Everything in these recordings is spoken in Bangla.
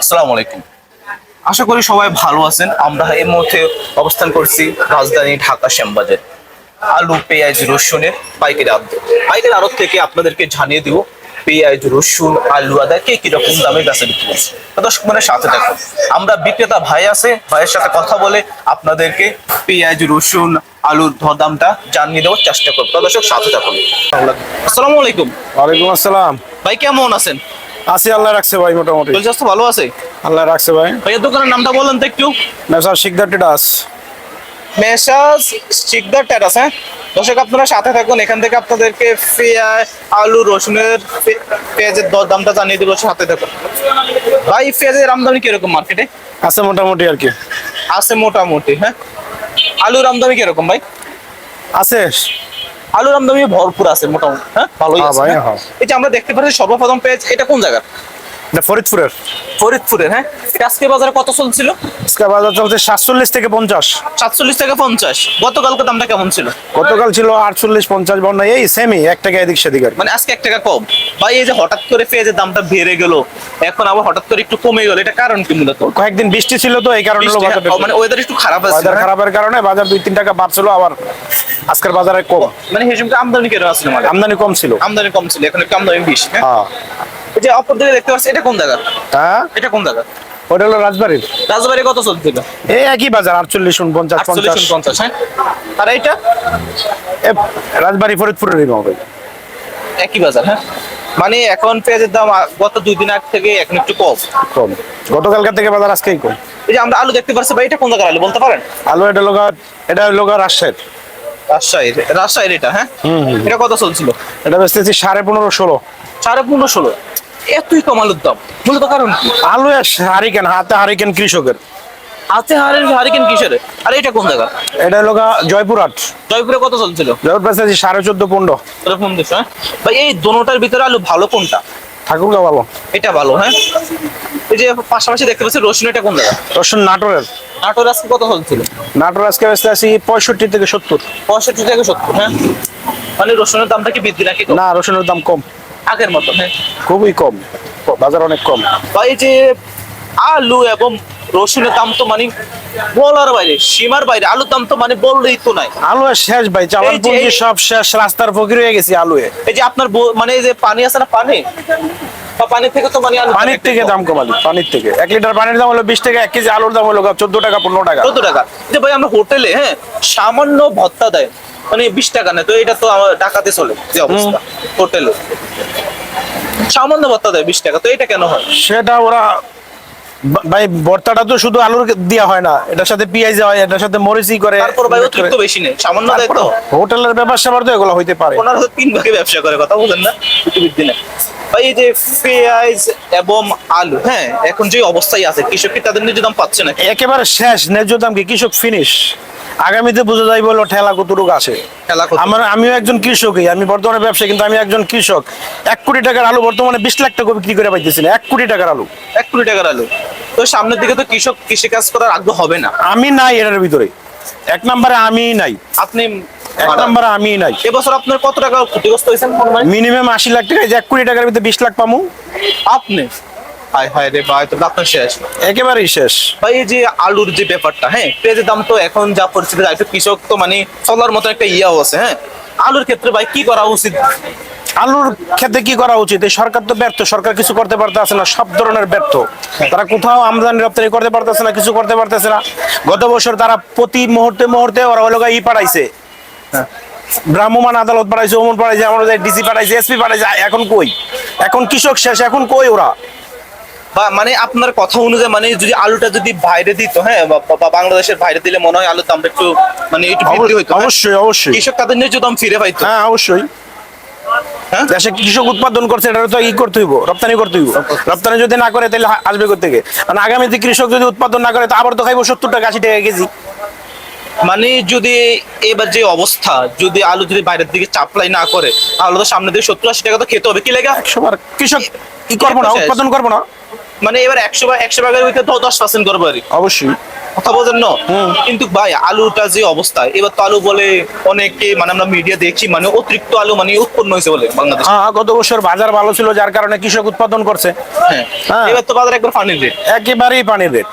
আসসালামু আলাইকুম। আশা করি সবাই ভালো আছেন। আমরা এই মুহূর্তে অবস্থান করছি রাজধানী ঢাকা শ্যামবাজার। আলু, পেঁয়াজ, রসুনের পাইকারি আড়ত থেকে আপনাদেরকে জানিয়ে দিব পেঁয়াজ, রসুন, আলু, আদা কে কিরকম দামে বেচা বিক্রি করছে। দর্শক মানে সাথে থাকুন। আমরা বিক্রেতা ভাই আছে, ভাইয়ের সাথে কথা বলে আপনাদেরকে পেঁয়াজ, রসুন, আলুর দামটা জানিয়ে দেওয়ার চেষ্টা করবো। দর্শক সাথে থাকুন। আসসালামু আলাইকুম। ওয়ালাইকুম আসসালাম। ভাই কেমন আছেন? আছি, আল্লাহ রাখছে ভাই, মোটামুটি শরীর স্বাস্থ্য ভালো আছে? আল্লাহ রাখছে ভাই। ভাইয়ের দোকানের নামটা বলেন তো একটু। মেসার শিকদার টেডাস। মেসাজ শিকদার টেরাস। হ্যাঁ দর্শক আপনারা সাথে থাকুন, এখান থেকে আপনাদেরকে পেঁয়াজ, আলু, রসুনের পেঁয়াজের দামটা জানিয়ে দেবো, সাথে থাকুন। ভাই পেঁয়াজের আমদানি কিরকম মার্কেটে? আছে মোটামুটি আর কি। আছে মোটামুটি। হ্যাঁ আলুর আমদানি কিরকম ভাই? আছে, আলুর আমদানি ভরপুর আছে মোটামুটি। হ্যাঁ ভালোই আছে। ভাই, হ্যাঁ? হ্যাঁ। এই যে আমরা দেখতে পাচ্ছি সর্বপ্রথম পেঁয়াজ, এটা কোন জায়গা? এটা ফরিদপুরের। ফরিদপুরের। হ্যাঁ এটা আজকে বাজারে কত চলছিল? আজকে বাজার চলছে 47 থেকে 50। 47 থেকে 50। গতকালকে দামটা কেমন ছিল? গতকাল ছিল 48 50 বন্যা, এই সেমি 1 টাকা এদিক সেদিক আর কি। মানে আজকে 1 টাকা কম। ভাই এই যে হঠাৎ করে পেঁয়াজের দামটা বেড়ে গেল, এখন আবার হঠাৎ করে একটু কমে গেল, এটা কারণ কি মূলত? কয়েকদিন বৃষ্টি ছিল তো এই কারণে বৃষ্টি, মানে ওয়েদার একটু খারাপ আছে। ওয়েদার খারাপের কারণে বাজার 2-3 টাকা বাড়ছিল, আবার আজকের বাজারে কম। মানে হিসেবে আমদানি কেন আসলে, মানে আমদানি কম ছিল। আমদানি কম ছিল, এখন একটু আমদানি বেশি। হ্যাঁ হ্যাঁ এই যে অপর দিকে দেখতে পাচ্ছি, এটা কোন জায়গা? হ্যাঁ, এটা কোন জায়গা? ওটা হলো রাজবাড়ির। রাজবাড়ি কত চলছিল? এই একই বাজার 48 50 48 50। 50। হ্যাঁ আর এইটা রাজবাড়ি ফরিদপুরেরই হবে, একই বাজার। হ্যাঁ মানে এখন পেঁয়াজের দাম গত 2 দিন আগ থেকে এখন একটু কম। কম। গতকালকার থেকে বাজার আজকেই কম। এই যে আমরা আলু দেখতে পাচ্ছি ভাই, এটা কোন জায়গার আলু বলতে পারেন? আলু এটা লোক রাজশাহীর। রাজশাহীর এটা। হ্যাঁ এটা কত চলছিল? এটা বেচতেছি 15.5 16। 15.5 16। এতই কম আলুর দাম, মূলত কারণ কি? আলু হারিকেন, হাতে হারিকেন কৃষকের। হাতে হারিকেন কিসের? আর এটা কোন জায়গা? এটা লোক জয়পুরহাট। জয়পুরে কত চলছিল? জয়পুর বেচতেছি 14.5 15। এরকম দিস। হ্যাঁ ভাই এই দোনোটার ভিতরে আলু ভালো কোনটা? ঠাকুরগা ভালো। এটা ভালো। হ্যাঁ এই যে পাশাপাশি দেখতে পাচ্ছি রসুন, এটা কোন জায়গা? রসুন নাটোরের। নাটোর আজকে কত চলছিল? নাটোর আজকে বেচতেছি 65 থেকে 70। 65 থেকে 70। হ্যাঁ মানে রসুনের দামটা কি বৃদ্ধি নাকি? না, রসুনের দাম কম, আগের মতো। হ্যাঁ খুবই কম, বাজার অনেক কম। ভাই যে আলু এবং রসুনের দাম তো মানে বলার বাইরে, সীমার বাইরে। আলুর দাম তো মানে বললেই তো নাই। আলু শেষ ভাই, চালান এই যে- পুঁজি সব শেষ, রাস্তার ফকির হয়ে গেছি আলু। এই যে আপনার মানে এই যে পানি আছে না, পানি বা পানি থেকে তো মানে আলু পানির থেকে দাম কম আলু, পানির থেকে 1 লিটার পানির দাম হলো 20 টাকা, 1 কেজি আলুর দাম হলো 14 টাকা 15 টাকা। 14 টাকা। যে ভাই আমরা হোটেলে হ্যাঁ সামান্য ভত্তা দেয়, মানে 20 টাকা নেয়, তো এটা তো আমার টাকাতে চলে যে অবস্থা। হোটেলে সামান্য ভত্তা দেয় 20 টাকা, তো এটা কেন হয়? সেটা ওরা ভাই, ভর্তাটা তো শুধু আলুর দেওয়া হয় না, এটার সাথে পেঁয়াজ হয়, এটার সাথে মরিচি করে। তারপর ভাই অতিরিক্ত বেশি নেই, সামান্য দেয় তো। হোটেলের ব্যবসা তো এগুলো হইতে পারে। ওনারা তো 3 ভাগে ব্যবসা করে, কথা বলেন না পৃথিবীর দিনে। ভাই এই যে পেঁয়াজ এবং আলু, হ্যাঁ এখন যে অবস্থায় আছে, কৃষক কি তাদের ন্যায্য দাম পাচ্ছে না? একেবারে শেষ, ন্যায্য দাম কি কৃষক ফিনিশ। আগামীতে বোঝা যাই বলো ঠেলা কতটুকু আসে। আমিও একজন কৃষকই, আমি বর্তমানে ব্যবসায়ী, কিন্তু আমি একজন কৃষক। 1 কোটি টাকার আলু বর্তমানে 20 লাখ টাকা বিক্রি করে পাইতেছি না। 1 কোটি টাকার আলু। 1 কোটি টাকার আলু। তো সামনের দিকে তো কৃষক কৃষিকাজ করার আগ্রহ হবে না। আমি নাই এটার ভিতরে, 1 নম্বরে আমি নাই। আপনি 1 নম্বরে আমি নাই। এবছর আপনার কত টাকা ক্ষতিগ্রস্ত হয়েছেন? মিনিমাম 80 লাখ টাকা। 1 কোটি টাকার ভিতরে 20 লাখ পামু আপনি? হায় হায় রে ভাই, তো আপনার শেষ, একেবারেই শেষ। ভাই এই যে আলুর যে ব্যাপারটা, হ্যাঁ পেঁয়াজের দাম তো এখন যা পরিস্থিতি, একটু কৃষক তো মানে চলার মতো একটা ইয়াও আছে। হ্যাঁ আলুর ক্ষেত্রে ভাই কি করা উচিত? আলুর ক্ষেত্রে কি করা উচিত? এই সরকার তো ব্যর্থ, সরকার কিছু করতে পারতেছে না, সব ধরনের ব্যর্থ। তারা কোথাও আমদানি রপ্তানি করতে পারতেছে না, কিছু করতে পারতেছে না। গত বছর তারা প্রতি মুহূর্তে ওরা হলো পাঠাইছে, ভ্রাম্যমাণ আদালত পাঠাইছে, ওমন পাঠাইছে, আমাদের ডিসি পাঠাইছে, এসপি পাঠাইছে। এখন কই? এখন কৃষক শেষ, এখন কই ওরা? বা মানে আপনার কথা অনুযায়ী মানে যদি আলুটা যদি বাইরে দিত, হ্যাঁ বা বাংলাদেশের বাইরে দিলে মনে হয় আলুর দামটা একটু মানে একটু বৃদ্ধি হইতো। অবশ্যই অবশ্যই, কৃষক তাদের ন্যায্য দাম ফিরে পাইতো। হ্যাঁ অবশ্যই। হ্যাঁ দেশে কৃষক উৎপাদন করছে, এটা তো করতে হইব, রপ্তানি করতে হইব। রপ্তানি যদি না করে তাহলে আসবে কোত্থেকে? কারণ আগামীতে কৃষক যদি উৎপাদন না করে, তা আবার তো খাইবো 70 টাকা 80 টাকা কেজি। মানে যদি এবার যে অবস্থা, যদি আলু যদি বাইরের দিকে সাপ্লাই না করে, তাহলে তো সামনে দিকে 70-80 টাকা তো খেতে হবে। কি লাগে 100 বার কৃষক কি করবো না, উৎপাদন করবো না। মানে এবার 100 ভাগের ভিতরে 10% করবো আর কি। অবশ্যই কথা বলছেন না, কিন্তু ভাই আলুটা যে অবস্থায় এবার তো আলু বলে অনেকে মানে আমরা মিডিয়া দেখি মানে অতিরিক্ত আলু মানে উৎপন্ন হয়েছে বলে বাংলাদেশ। হ্যাঁ, গত বছর বাজার ভালো ছিল যার কারণে কৃষক উৎপাদন করছে। হ্যাঁ, হ্যাঁ। এবার তো বাজার একবার পানির রেট, একেবারেই পানির রেট।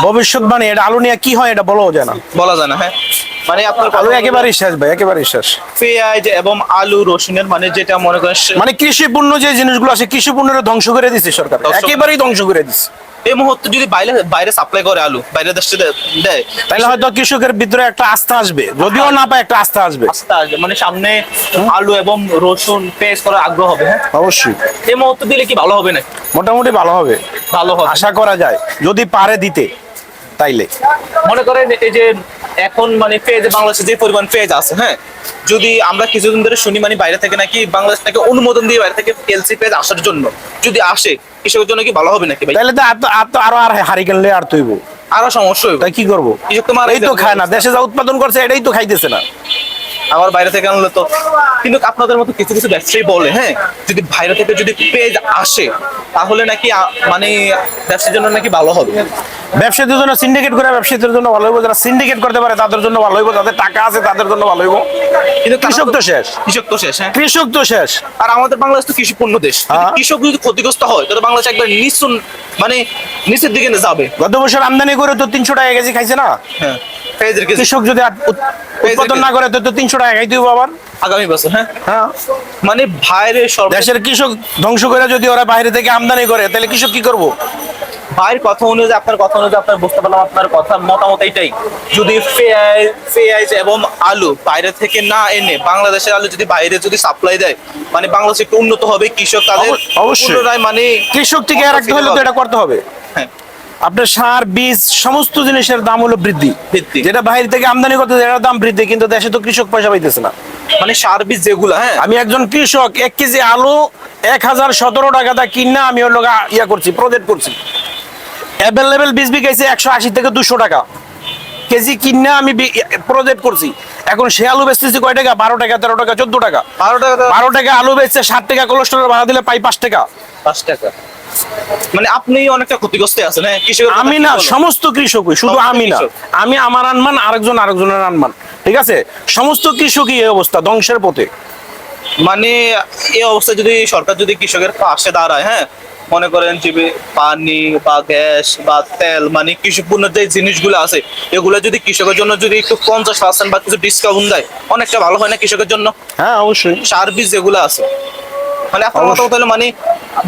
ভবিষ্যৎবাণী, এটা আলু নিয়ে কি হয় এটা বলাও যায় না। বলা যায় না। হ্যাঁ, মানে আপনার আলু একেবারেই শেষ ভাই, একেবারেই শেষ। পেঁয়াজ এবং আলু রসুনের মানে যেটা মনে করেন মানে কৃষি পণ্য যে জিনিসগুলো আছে, কৃষি পণ্যের ধ্বংস করে দিচ্ছে সরকার, একেবারেই ধ্বংস করে দিচ্ছে। এই মুহূর্তে যদি বাইরে বাইরে সাপ্লাই করে আলু বাইরে দেশে দেয়, তাহলে হয়তো কৃষকের ভিতরে একটা আস্থা আসবে, যদিও না পায় একটা আস্থা আসবে। আস্থা আসবে, মানে সামনে আলু এবং রসুন পেঁয়াজ করার আগ্রহ হবে। হ্যাঁ, অবশ্যই এই মুহূর্তে দিলে কি ভালো হবে না? মোটামুটি ভালো হবে, ভালো হবে আশা করা যায় যদি পারে দিতে। তাইলে মনে করেন এই যে এখন মানে পেঁয়াজ বাংলাদেশে যে পরিমাণ পেঁয়াজ আছে, হ্যাঁ, যদি আমরা কিছুদিন ধরে শুনি মানে বাইরে থেকে নাকি বাংলাদেশ নাকি অনুমোদন দিয়ে বাইরে থেকে এলসি পেঁয়াজ আসার জন্য, যদি আসে কৃষকের জন্য কি ভালো হবে নাকি ভাই? তাহলে তো আরো আর হারি কিনলে আর তৈব, আরো সমস্যা হবে। তাই কি করবো? কৃষক তো মারা এই তো যাবে। খায় না, দেশে যা উৎপাদন করছে এটাই তো খাইতেছে না। আবার বাইরে থেকে আনলে তো, কিন্তু আপনাদের মতো কিছু কিছু ব্যবসায়ী বলে, হ্যাঁ, যদি বাইরে থেকে যদি পেঁয়াজ আসে তাহলে নাকি মানে ব্যবসার জন্য নাকি ভালো হবে। ব্যবসায়ীদের জন্য সিন্ডিকেট করে ব্যবসায়ীদের জন্য ভালো হইব, যারা সিন্ডিকেট করতে পারে তাদের জন্য ভালো হইব, যাদের টাকা আছে তাদের জন্য ভালো হইব। কিন্তু কৃষক তো শেষ, কৃষক তো শেষ। হ্যাঁ, কৃষক তো শেষ। আর আমাদের বাংলাদেশ তো কৃষি পণ্য দেশ, যদি হ্যাঁ। কৃষক যদি ক্ষতিগ্রস্ত হয় তাহলে বাংলাদেশ একবার নিঃসুন মানে নিচের দিকে যাবে। গত বছর আমদানি করে তো 300 টাকা কেজি খাইছে না। হ্যাঁ, পেঁয়াজের কেজি কৃষক যদি উৎপাদন না করে তো 300 টাকা খাইতে হইব আবার আগামী বছর। হ্যাঁ, হ্যাঁ। মানে বাইরে সব দেশের কৃষক ধ্বংস করে যদি ওরা বাইরে থেকে আমদানি করে তাহলে কৃষক কি করবো? ভাইয়ের কথা অনুযায়ী আপনার কথা অনুযায়ী আপনার বুঝতে পারলাম আপনার কথা মতামত এইটাই, যদি পেঁয়াজ এবং আলু বাইরে থেকে না এনে বাংলাদেশের আলু যদি বাইরে যদি সাপ্লাই দেয় মানে বাংলাদেশ একটু উন্নত হবে, কৃষক তাদের অবশ্যই পুনরায় মানে কৃষক থেকে রাখতে হলে তো এটা করতে হবে। হ্যাঁ, আপনার সার বীজ সমস্ত জিনিসের দাম হলো বৃদ্ধি, বৃদ্ধি। যেটা বাইরে থেকে আমদানি করতে এটার দাম বৃদ্ধি, কিন্তু দেশে তো কৃষক পয়সা পাইতেছে না। মানে সার বীজ যেগুলো, হ্যাঁ, আমি একজন কৃষক, 1 কেজি আলু 1017 টাকা দা কিনা আমি ওর লোক ইয়া করছি, প্রজেক্ট করছি। অ্যাভেলেবেল বীজ বিকাইছে 180 থেকে 200 টাকা কেজি কিনা আমি প্রজেক্ট করছি। এখন সে আলু বেচতেছি কয় টাকা? 12 টাকা, 13 টাকা, 14 টাকা। 12 টাকা আলু বেচছে, 60 টাকা কোলেস্ট্রল ভাড়া দিলে পাই 5 টাকা। 5 টাকা। মানে আপনি অনেকটা ক্ষতিগ্রস্ত আছেন। হ্যাঁ, কৃষকের আমি না, সমস্ত কৃষকই, শুধু সমস্ত আমি না, কৃষক। আমি আমার আনমান, আরেকজনের আনমান, ঠিক আছে? সমস্ত কৃষকই এই অবস্থা, ধ্বংসের পথে। মানে এই অবস্থায় যদি সরকার যদি কৃষকের পাশে দাঁড়ায়, হ্যাঁ, মনে করেন যে পানি বা গ্যাস বা তেল মানে কৃষিপূর্ণ যে জিনিসগুলো আছে এগুলো যদি কৃষকের জন্য যদি একটু 50% বা কিছু ডিসকাউন্ট দেয় অনেকটা ভালো হয় না কৃষকের জন্য? হ্যাঁ, অবশ্যই। সার বীজ যেগুলো আছে মানে আপনার মতো তাহলে মানে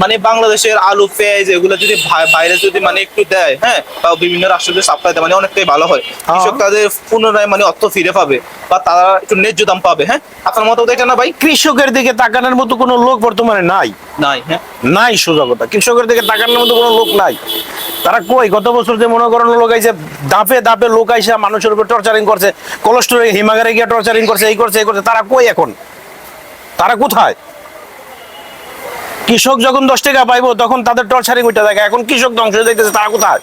মানে বাংলাদেশের আলু পেঁয়াজ এগুলো যদি বাইরে যদি মানে একটু দেয়, হ্যাঁ, বা বিভিন্ন রাষ্ট্র যদি সাপ্লাই দেয় মানে অনেকটাই ভালো হয়, কৃষক তাদের পুনরায় মানে অর্থ ফিরে পাবে বা তারা একটু ন্যায্য দাম পাবে। হ্যাঁ, আপনার মতো এটা না ভাই? কৃষকের দিকে তাকানোর মতো কোনো লোক বর্তমানে নাই, নাই। হ্যাঁ, নাই, সোজা কথা, কৃষকের দিকে তাকানোর মতো কোনো লোক নাই। তারা কই? গত বছর যে মনে করেন লোক আইছে, দাপে দাপে লোক আইসা মানুষের উপর টর্চারিং করছে, কোলেস্ট্রল হিমাগারে গিয়ে টর্চারিং করছে, এই করছে, এই করছে, তারা কই এখন? তারা কোথায়? কৃষক যখন 10 টাকা পাইবো তখন তাদের টর্চারিং উঠে থাকে, এখন কৃষক ধ্বংস হয়ে যাইতেছে, তারা কোথায়?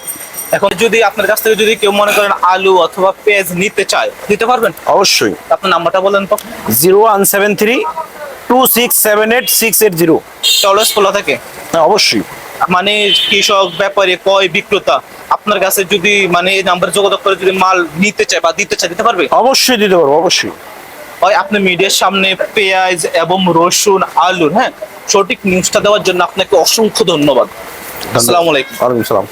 এখন যদি আপনার কাছ থেকে যদি কেউ মনে করেন আলু অথবা পেঁয়াজ নিতে চায় দিতে পারবেন? অবশ্যই। আপনার নাম্বারটা বলেন তো। 01732678 অলওয়েজ খোলা থাকে? হ্যাঁ, অবশ্যই। মানে কৃষক ব্যাপারী ক্রয় বিক্রেতা আপনার কাছে যদি মানে এই নাম্বারে যোগাযোগ করে যদি মাল নিতে চায় বা দিতে চায় দিতে পারবে? অবশ্যই দিতে পারবো, অবশ্যই। হয় আপনি মিডিয়ার সামনে পেঁয়াজ এবং রসুন আলু, হ্যাঁ, সঠিক নিউজটা দেওয়ার জন্য আপনাকে অসংখ্য ধন্যবাদ। আসসালামু আলাইকুম। ওয়ালাইকুম সালাম।